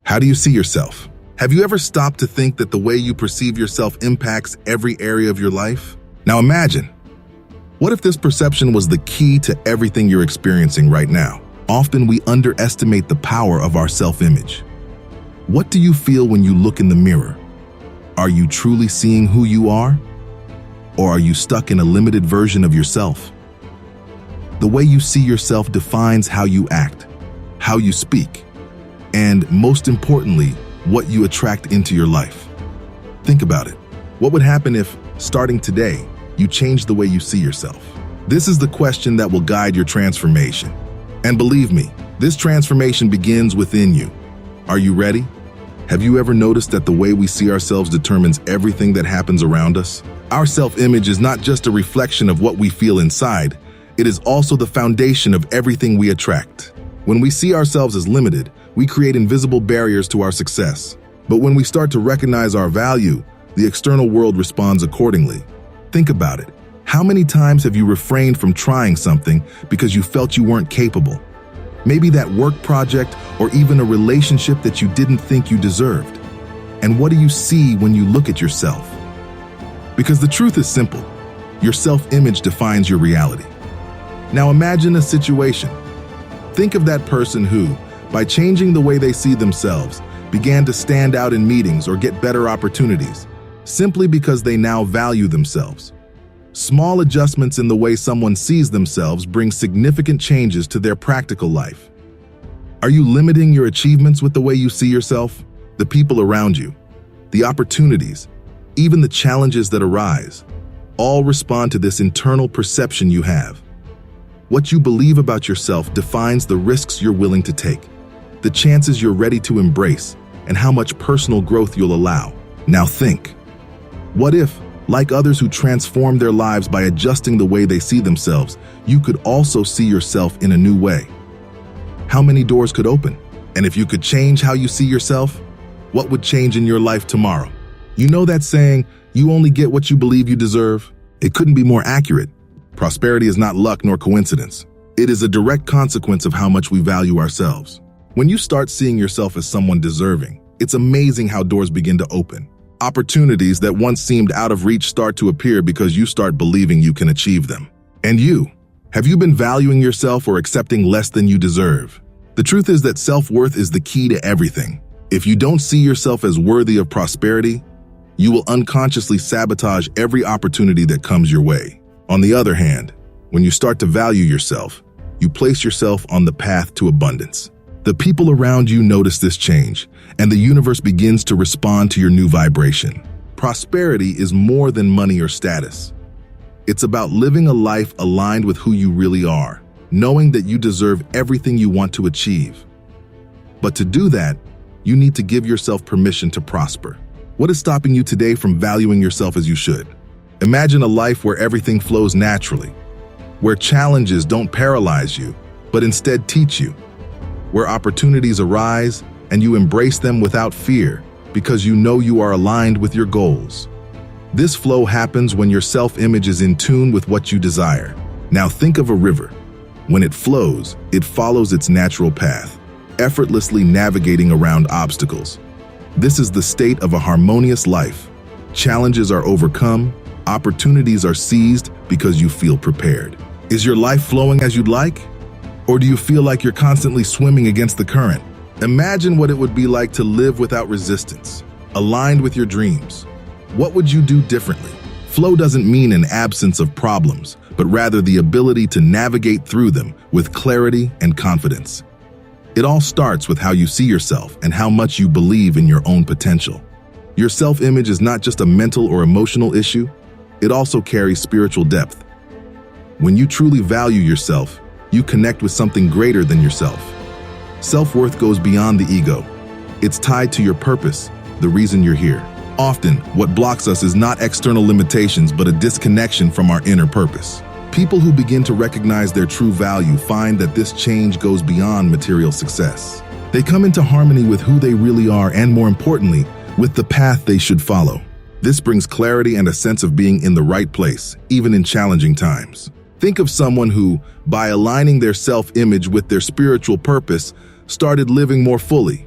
How do you see yourself? Have you ever stopped to think that the way you perceive yourself impacts every area of your life? Now imagine, what if this perception was the key to everything you're experiencing right now? Often we underestimate the power of our self-image. What do you feel when you look in the mirror? Are you truly seeing who you are? Or are you stuck in a limited version of yourself? The way you see yourself defines how you act, how you speak, and most importantly, what you attract into your life. Think about it. What would happen if, starting today, you changed the way you see yourself? This is the question that will guide your transformation. And believe me, this transformation begins within you. Are you ready? Have you ever noticed that the way we see ourselves determines everything that happens around us? Our self-image is not just a reflection of what we feel inside, it is also the foundation of everything we attract. When we see ourselves as limited, we create invisible barriers to our success. But when we start to recognize our value, the external world responds accordingly. Think about it. How many times have you refrained from trying something because you felt you weren't capable? Maybe that work project or even a relationship that you didn't think you deserved. And what do you see when you look at yourself? Because the truth is simple. Your self-image defines your reality. Now imagine a situation. Think of that person who, by changing the way they see themselves, began to stand out in meetings or get better opportunities, simply because they now value themselves. Small adjustments in the way someone sees themselves bring significant changes to their practical life. Are you limiting your achievements with the way you see yourself? The people around you, the opportunities, even the challenges that arise, all respond to this internal perception you have. What you believe about yourself defines the risks you're willing to take, the chances you're ready to embrace, and how much personal growth you'll allow. Now think, what if, like others who transform their lives by adjusting the way they see themselves, you could also see yourself in a new way? How many doors could open? And if you could change how you see yourself, what would change in your life tomorrow? You know that saying, you only get what you believe you deserve? It couldn't be more accurate. Prosperity is not luck nor coincidence. It is a direct consequence of how much we value ourselves. When you start seeing yourself as someone deserving, it's amazing how doors begin to open. Opportunities that once seemed out of reach start to appear because you start believing you can achieve them. And you? Have you been valuing yourself or accepting less than you deserve? The truth is that self-worth is the key to everything. If you don't see yourself as worthy of prosperity, you will unconsciously sabotage every opportunity that comes your way. On the other hand, when you start to value yourself, you place yourself on the path to abundance. The people around you notice this change, and the universe begins to respond to your new vibration. Prosperity is more than money or status. It's about living a life aligned with who you really are, knowing that you deserve everything you want to achieve. But to do that, you need to give yourself permission to prosper. What is stopping you today from valuing yourself as you should? Imagine a life where everything flows naturally, where challenges don't paralyze you, but instead teach you, where opportunities arise and you embrace them without fear because you know you are aligned with your goals. This flow happens when your self-image is in tune with what you desire. Now think of a river. When it flows, it follows its natural path, effortlessly navigating around obstacles. This is the state of a harmonious life. Challenges are overcome, opportunities are seized because you feel prepared. Is your life flowing as you'd like? Or do you feel like you're constantly swimming against the current? Imagine what it would be like to live without resistance, aligned with your dreams. What would you do differently? Flow doesn't mean an absence of problems, but rather the ability to navigate through them with clarity and confidence. It all starts with how you see yourself and how much you believe in your own potential. Your self-image is not just a mental or emotional issue, it also carries spiritual depth. When you truly value yourself, you connect with something greater than yourself. Self-worth goes beyond the ego. It's tied to your purpose, the reason you're here. Often, what blocks us is not external limitations, but a disconnection from our inner purpose. People who begin to recognize their true value find that this change goes beyond material success. They come into harmony with who they really are and, more importantly, with the path they should follow. This brings clarity and a sense of being in the right place, even in challenging times. Think of someone who, by aligning their self-image with their spiritual purpose, started living more fully.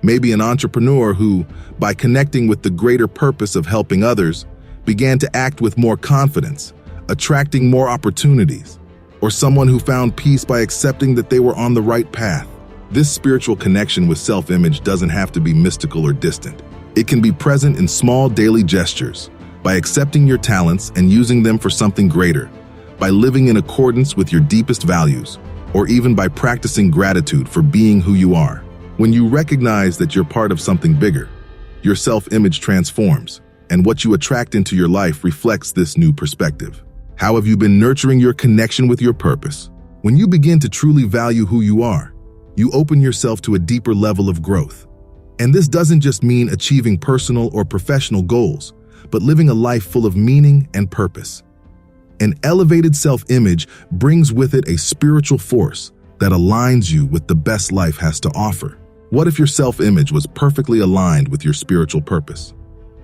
Maybe an entrepreneur who, by connecting with the greater purpose of helping others, began to act with more confidence, attracting more opportunities. Or someone who found peace by accepting that they were on the right path. This spiritual connection with self-image doesn't have to be mystical or distant. It can be present in small daily gestures, by accepting your talents and using them for something greater, by living in accordance with your deepest values, or even by practicing gratitude for being who you are. When you recognize that you're part of something bigger, your self-image transforms, and what you attract into your life reflects this new perspective. How have you been nurturing your connection with your purpose? When you begin to truly value who you are, you open yourself to a deeper level of growth. And this doesn't just mean achieving personal or professional goals, but living a life full of meaning and purpose. An elevated self-image brings with it a spiritual force that aligns you with the best life has to offer. What if your self-image was perfectly aligned with your spiritual purpose?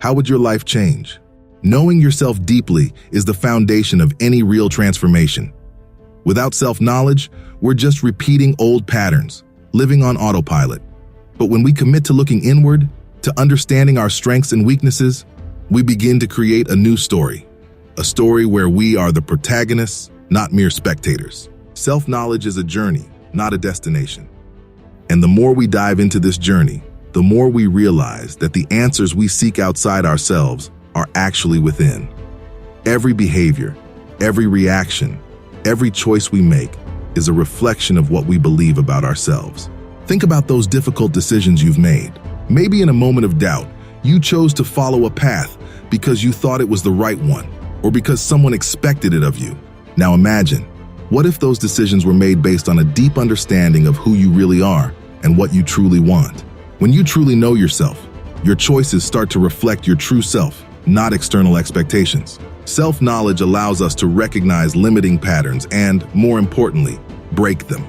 How would your life change? Knowing yourself deeply is the foundation of any real transformation. Without self-knowledge, we're just repeating old patterns, living on autopilot. But when we commit to looking inward, to understanding our strengths and weaknesses, we begin to create a new story. A story where we are the protagonists, not mere spectators. Self-knowledge is a journey, not a destination. And the more we dive into this journey, the more we realize that the answers we seek outside ourselves are actually within. Every behavior, every reaction, every choice we make is a reflection of what we believe about ourselves. Think about those difficult decisions you've made. Maybe in a moment of doubt, you chose to follow a path because you thought it was the right one, or because someone expected it of you. Now imagine, what if those decisions were made based on a deep understanding of who you really are and what you truly want? When you truly know yourself, your choices start to reflect your true self, not external expectations. Self-knowledge allows us to recognize limiting patterns and, more importantly, break them.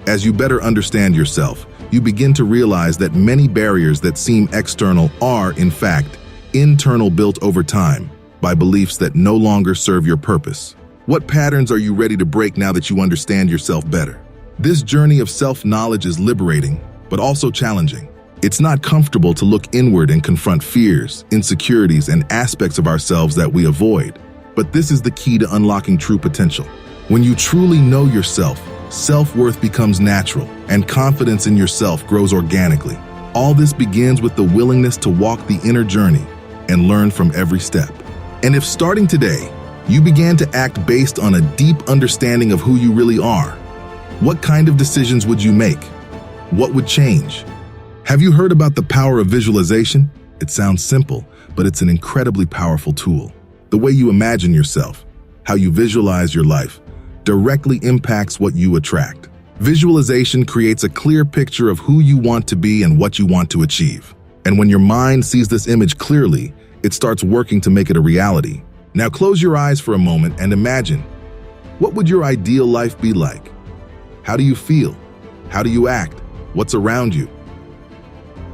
As you better understand yourself, you begin to realize that many barriers that seem external are, in fact, internal, built over time by beliefs that no longer serve your purpose. What patterns are you ready to break now that you understand yourself better? This journey of self-knowledge is liberating, but also challenging. It's not comfortable to look inward and confront fears, insecurities, and aspects of ourselves that we avoid. But this is the key to unlocking true potential. When you truly know yourself, self-worth becomes natural, and confidence in yourself grows organically. All this begins with the willingness to walk the inner journey and learn from every step. And if starting today, you began to act based on a deep understanding of who you really are, what kind of decisions would you make? What would change? Have you heard about the power of visualization? It sounds simple, but it's an incredibly powerful tool. The way you imagine yourself, how you visualize your life, directly impacts what you attract. Visualization creates a clear picture of who you want to be and what you want to achieve. And when your mind sees this image clearly, it starts working to make it a reality. Now close your eyes for a moment and imagine, what would your ideal life be like? How do you feel? How do you act? What's around you?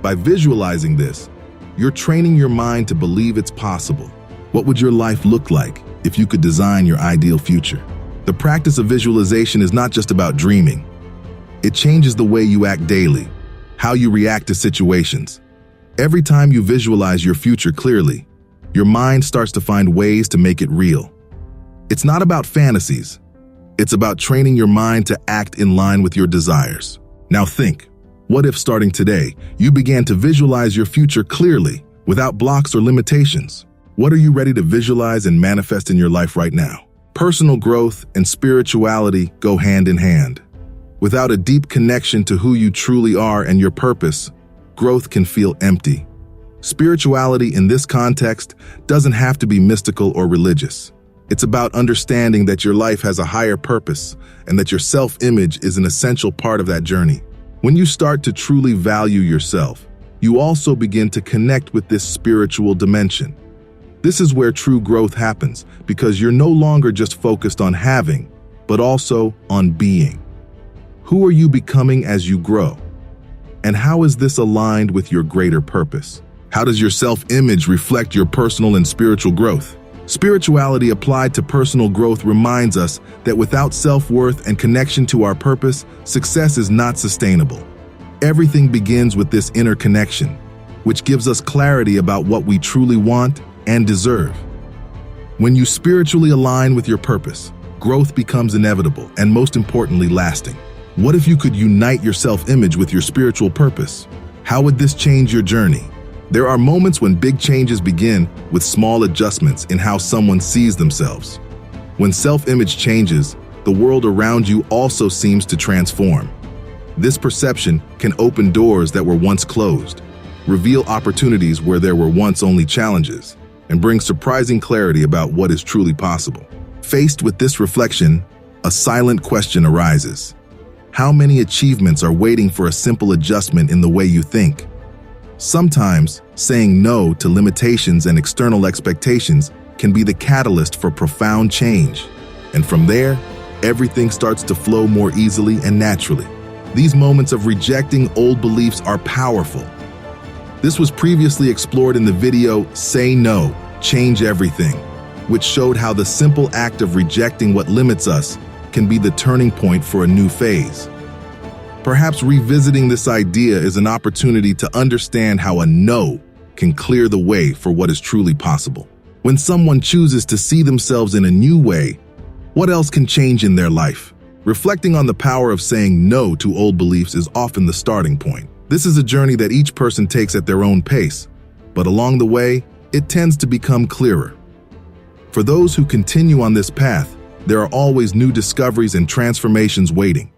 By visualizing this, you're training your mind to believe it's possible. What would your life look like if you could design your ideal future? The practice of visualization is not just about dreaming. It changes the way you act daily, how you react to situations. Every time you visualize your future clearly, your mind starts to find ways to make it real. It's not about fantasies. It's about training your mind to act in line with your desires. Now think, what if starting today, you began to visualize your future clearly, without blocks or limitations? What are you ready to visualize and manifest in your life right now? Personal growth and spirituality go hand in hand. Without a deep connection to who you truly are and your purpose, growth can feel empty. Spirituality in this context doesn't have to be mystical or religious. It's about understanding that your life has a higher purpose and that your self-image is an essential part of that journey. When you start to truly value yourself, you also begin to connect with this spiritual dimension. This is where true growth happens, because you're no longer just focused on having, but also on being. Who are you becoming as you grow? And how is this aligned with your greater purpose? How does your self-image reflect your personal and spiritual growth? Spirituality applied to personal growth reminds us that without self-worth and connection to our purpose, success is not sustainable. Everything begins with this inner connection, which gives us clarity about what we truly want and deserve. When you spiritually align with your purpose, growth becomes inevitable and, most importantly, lasting. What if you could unite your self-image with your spiritual purpose? How would this change your journey? There are moments when big changes begin with small adjustments in how someone sees themselves. When self-image changes, the world around you also seems to transform. This perception can open doors that were once closed, reveal opportunities where there were once only challenges, and bring surprising clarity about what is truly possible. Faced with this reflection, a silent question arises. How many achievements are waiting for a simple adjustment in the way you think? Sometimes, saying no to limitations and external expectations can be the catalyst for profound change. And from there, everything starts to flow more easily and naturally. These moments of rejecting old beliefs are powerful. This was previously explored in the video Say No, Change Everything, which showed how the simple act of rejecting what limits us can be the turning point for a new phase. Perhaps revisiting this idea is an opportunity to understand how a no can clear the way for what is truly possible. When someone chooses to see themselves in a new way, what else can change in their life? Reflecting on the power of saying no to old beliefs is often the starting point. This is a journey that each person takes at their own pace, but along the way, it tends to become clearer. For those who continue on this path, there are always new discoveries and transformations waiting.